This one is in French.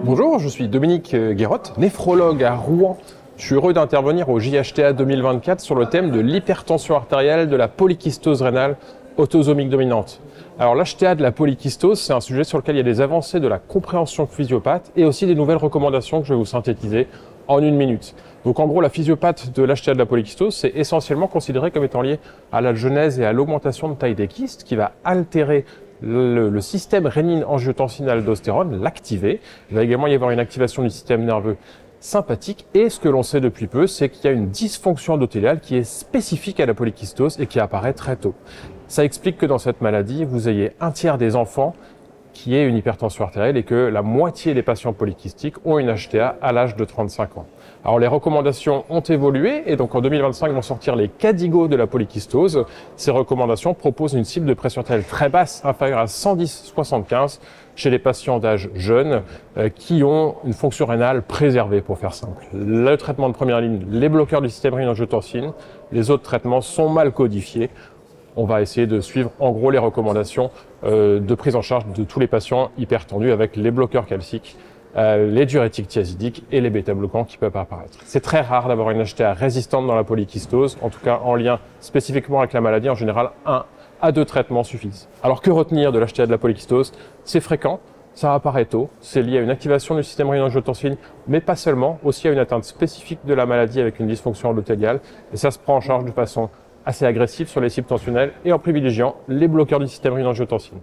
Bonjour, je suis Dominique Guérotte, néphrologue à Rouen. Je suis heureux d'intervenir au JHTA 2024 sur le thème de l'hypertension artérielle, de la polykystose rénale autosomique dominante. Alors l'HTA de la polykystose, c'est un sujet sur lequel il y a des avancées de la compréhension physiopathe et aussi des nouvelles recommandations que je vais vous synthétiser en 1 minute. Donc en gros, la physiopathe de l'HTA de la polykystose, c'est essentiellement considéré comme étant lié à la genèse et à l'augmentation de taille des kystes qui va altérer le système rénine-angiotensin-aldostérone, l'activer. Il va également y avoir une activation du système nerveux sympathique. Et ce que l'on sait depuis peu, c'est qu'il y a une dysfonction endothéliale qui est spécifique à la polykystose et qui apparaît très tôt. Ça explique que dans cette maladie, vous ayez 1/3 des enfants qui aient une hypertension artérielle et que la moitié des patients polykystiques ont une HTA à l'âge de 35 ans. Alors les recommandations ont évolué et donc en 2025 vont sortir les KDIGO de la polykystose. Ces recommandations proposent une cible de pression artérielle très basse, inférieure à 110/75 chez les patients d'âge jeune qui ont une fonction rénale préservée, pour faire simple. Le traitement de première ligne, les bloqueurs du système rénine-angiotensin, les autres traitements sont mal codifiés. On va essayer de suivre en gros les recommandations de prise en charge de tous les patients hypertendus avec les bloqueurs calciques, les diurétiques thiazidiques et les bêta-bloquants qui peuvent apparaître. C'est très rare d'avoir une HTA résistante dans la polykystose, en tout cas en lien spécifiquement avec la maladie. En général, 1 à 2 traitements suffisent. Alors que retenir de l'HTA de la polykystose? C'est fréquent, ça apparaît tôt, c'est lié à une activation du système rénine-angiotensin, mais pas seulement, aussi à une atteinte spécifique de la maladie avec une dysfonction endothéliale, et ça se prend en charge de façon assez agressif sur les cibles tensionnelles et en privilégiant les bloqueurs du système rénine-angiotensin.